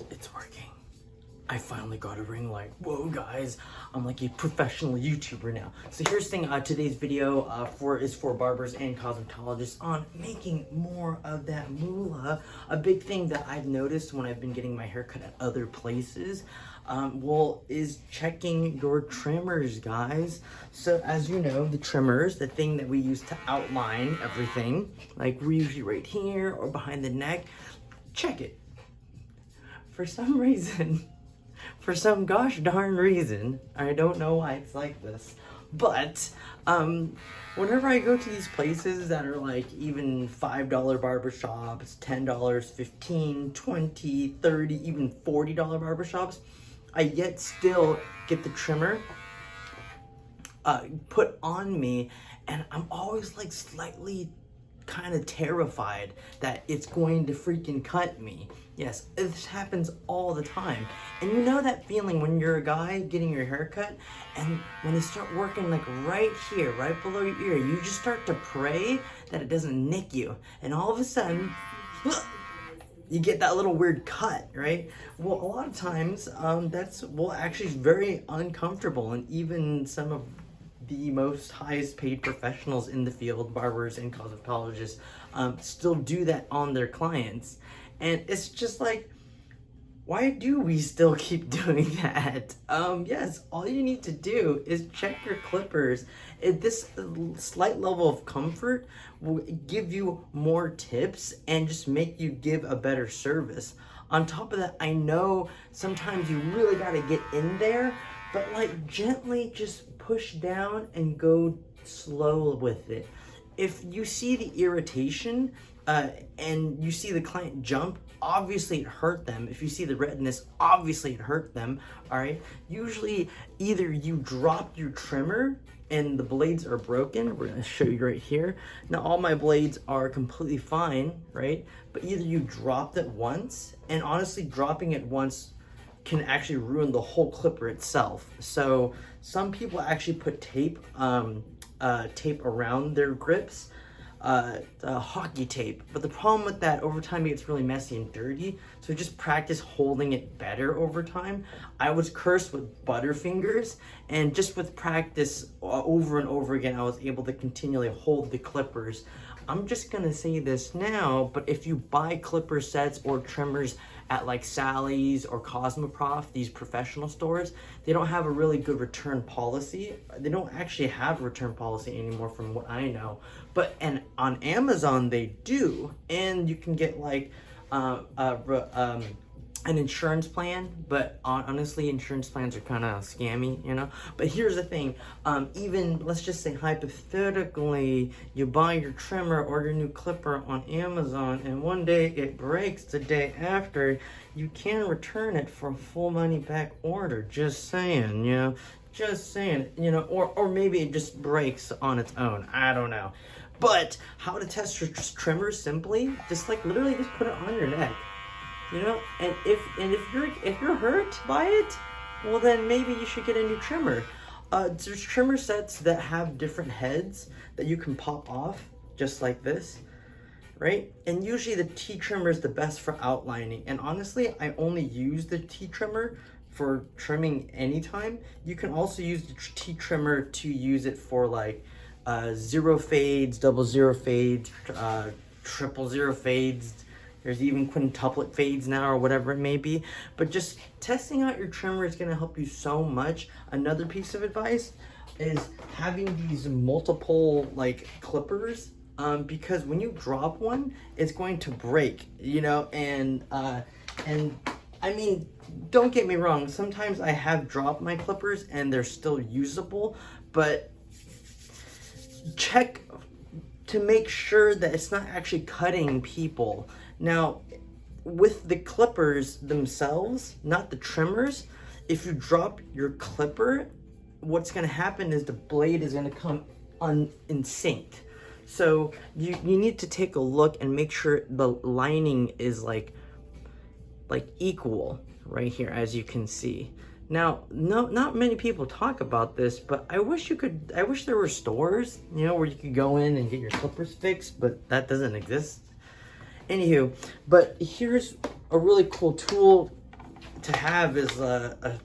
It's working. I finally got a ring light. Whoa, guys, I'm like a professional YouTuber now. So here's the thing, today's video is for barbers and cosmetologists on making more of that moolah. A big thing that I've noticed when I've been getting my hair cut at other places, is checking your trimmers, guys. So as you know, the trimmers, the thing that we use to outline everything, like we're usually right here or behind the neck, check it. For some reason, for some gosh darn reason, I don't know why it's like this, but whenever I go to these places that are like even $5 barbershops, $10, $15, $20, $30, even $40 barbershops, I yet still get the trimmer put on me, and I'm always like slightly kind of terrified that it's going to freaking cut me. Yes, this happens all the time. And you know that feeling when you're a guy getting your hair cut, and when they start working like right here, right below your ear, you just start to pray that it doesn't nick you. And all of a sudden, you get that little weird cut, right? Well, a lot of times, that's, well, actually very uncomfortable, and even some of the most highest paid professionals in the field, barbers and cosmetologists, still do that on their clients. And it's just like, why do we still keep doing that? Yes, all you need to do is check your clippers. This slight level of comfort will give you more tips and just make you give a better service. On top of that, I know sometimes you really gotta get in there, but like gently just push down and go slow with it. If you see the irritation and you see the client jump, obviously it hurt them. If you see the redness, obviously it hurt them, all right? Usually either you dropped your trimmer and the blades are broken. We're gonna show you right here. Now all my blades are completely fine, right? But either you dropped it once, and honestly dropping it once can actually ruin the whole clipper itself. So some people actually put tape around their grips, hockey tape. But the problem with that, over time it gets really messy and dirty. So just practice holding it better over time. I was cursed with butterfingers, and just with practice over and over again, I was able to continually hold the clippers. I'm just gonna say this now, but if you buy clipper sets or trimmers at like Sally's or Cosmoprof, these professional stores, they don't have a really good return policy. They don't actually have a return policy anymore from what I know. But and on Amazon they do, and you can get like an insurance plan, but honestly insurance plans are kind of scammy, you know. But here's the thing, even let's just say hypothetically you buy your trimmer or your new clipper on Amazon and one day it breaks the day after, you can return it for a full money back order. Just saying, you know, just saying, you know, or maybe it just breaks on its own, I don't know. But how to test your trimmer? Simply just like literally just put it on your neck, you know. And if you're hurt by it, well then maybe you should get a new trimmer. There's trimmer sets that have different heads that you can pop off just like this, right? And usually the T trimmer is the best for outlining, and honestly I only use the T trimmer for trimming anytime. You can also use the T trimmer to use it for like zero fades, double zero fades, triple zero fades. There's even quintuplet fades now, or whatever it may be. But just testing out your trimmer is gonna help you so much. Another piece of advice is having these multiple like clippers, because when you drop one, it's going to break, you know. And I mean, don't get me wrong, sometimes I have dropped my clippers and they're still usable, but check to make sure that it's not actually cutting people. Now, with the clippers themselves, not the trimmers, if you drop your clipper, what's gonna happen is the blade is gonna come in sync. So you need to take a look and make sure the lining is like equal right here, as you can see. Now, not many people talk about this, but I wish there were stores, you know, where you could go in and get your clippers fixed, but that doesn't exist. Anywho, but here's a really cool tool to have is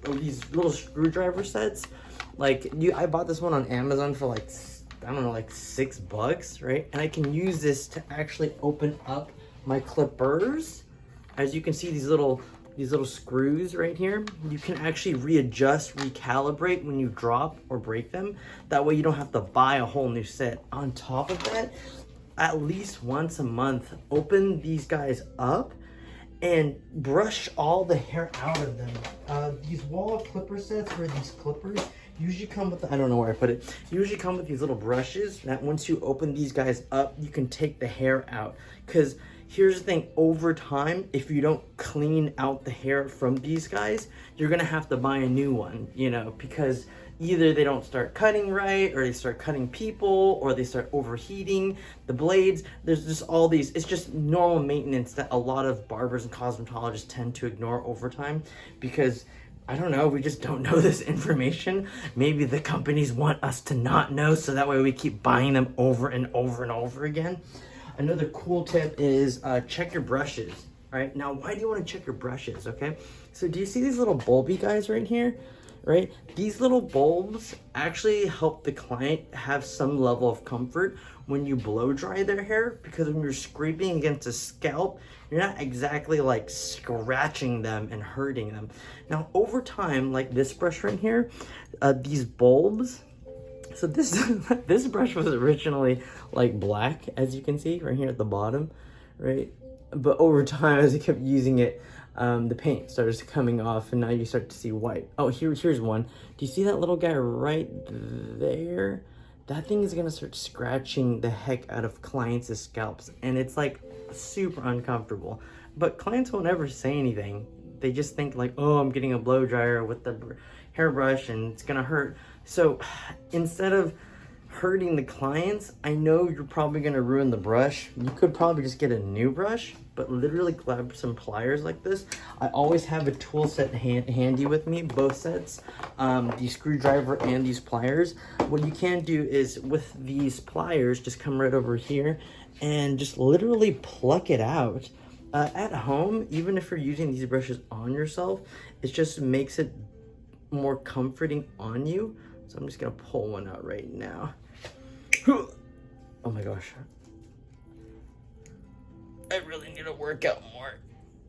these little screwdriver sets. Like I bought this one on Amazon for like, I don't know, like $6, right? And I can use this to actually open up my clippers. As you can see, these little screws right here, you can actually readjust, recalibrate when you drop or break them. That way you don't have to buy a whole new set. On top of that, at least once a month, open these guys up and brush all the hair out of them. These wall clipper sets for these clippers usually come with, I don't know where I put it, usually come with these little brushes that once you open these guys up, you can take the hair out. Because here's the thing, over time, if you don't clean out the hair from these guys, you're gonna have to buy a new one, you know, because either they don't start cutting right, or they start cutting people, or they start overheating the blades. There's just all these, it's just normal maintenance that a lot of barbers and cosmetologists tend to ignore over time, because I don't know, we just don't know this information. Maybe the companies want us to not know, so that way we keep buying them over and over and over again. Another cool tip is check your brushes, right? Now, why do you want to check your brushes, okay? So do you see these little bulby guys right here, right? These little bulbs actually help the client have some level of comfort when you blow dry their hair, because when you're scraping against a scalp, you're not exactly like scratching them and hurting them. Now, over time, like this brush right here, these bulbs, so this this brush was originally like black, as you can see right here at the bottom, right? But over time, as I kept using it, the paint starts coming off, and now you start to see white. Oh, here's one. Do you see that little guy right there? That thing is gonna start scratching the heck out of clients' scalps, and it's like super uncomfortable. But clients won't ever say anything. They just think like, oh, I'm getting a blow dryer with the hairbrush and it's gonna hurt. So instead of hurting the clients, I know you're probably gonna ruin the brush. You could probably just get a new brush, but literally grab some pliers like this. I always have a tool set handy with me, both sets, the screwdriver and these pliers. What you can do is with these pliers, just come right over here and just literally pluck it out. At home, even if you're using these brushes on yourself, it just makes it more comforting on you. So I'm just gonna pull one out right now. Oh my gosh. I really need to work out more.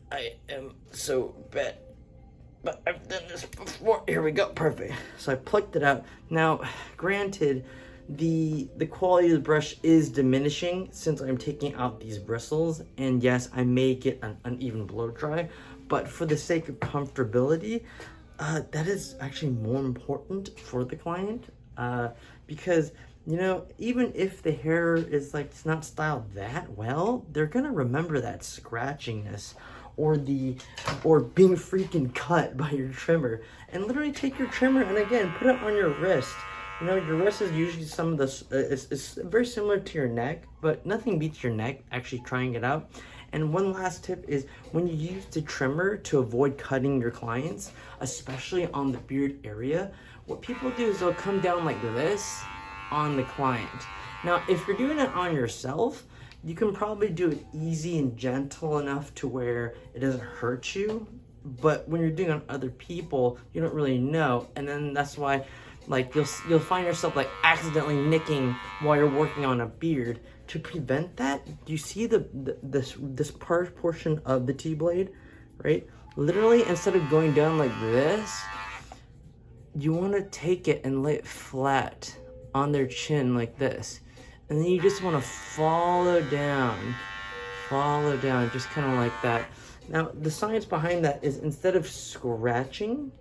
I am so bad. But I've done this before. Here we go, perfect. So I plucked it out. Now, granted, the quality of the brush is diminishing since I'm taking out these bristles. And yes, I may get an uneven blow dry, but for the sake of comfortability, that is actually more important for the client, because, you know, even if the hair is like, it's not styled that well, they're gonna remember that scratchiness or being freaking cut by your trimmer. And literally take your trimmer and again, put it on your wrist. You know, your wrist is usually some of the, it's very similar to your neck, but nothing beats your neck, actually trying it out. And one last tip is when you use the trimmer to avoid cutting your clients, especially on the beard area, what people do is they'll come down like this on the client. Now, if you're doing it on yourself, you can probably do it easy and gentle enough to where it doesn't hurt you. But when you're doing it on other people, you don't really know. And then that's why like you'll find yourself like accidentally nicking while you're working on a beard. To prevent that, do you see this portion of the T-blade, right? Literally, instead of going down like this, you want to take it and lay it flat on their chin like this. And then you just want to follow down, just kind of like that. Now, the science behind that is instead of scratching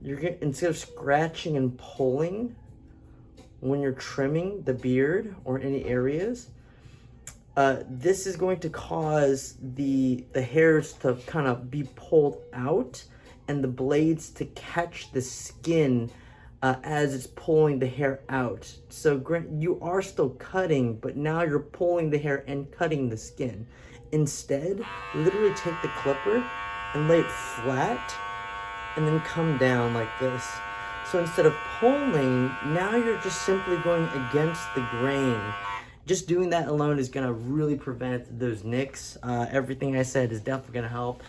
and pulling when you're trimming the beard or any areas, this is going to cause the hairs to kind of be pulled out and the blades to catch the skin as it's pulling the hair out. So you are still cutting, but now you're pulling the hair and cutting the skin. Instead, literally take the clipper and lay it flat and then come down like this. So instead of pulling, now you're just simply going against the grain. just doing that alone is gonna really prevent those nicks. Everything I said is definitely gonna help.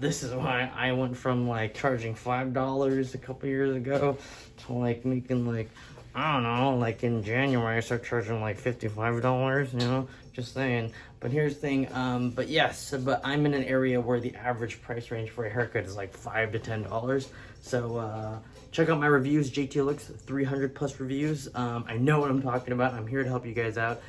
This is why I went from like charging $5 a couple years ago to like making like, I don't know, like in January I started charging like $55, you know, just saying. But here's the thing, but yes, but I'm in an area where the average price range for a haircut is like $5 to $10. So check out my reviews, JT Looks, 300 plus reviews. I know what I'm talking about. I'm here to help you guys out.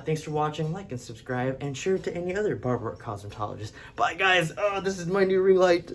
Thanks for watching, like and subscribe, and share it to any other barber or cosmetologist. Bye guys, oh, this is my new ring light.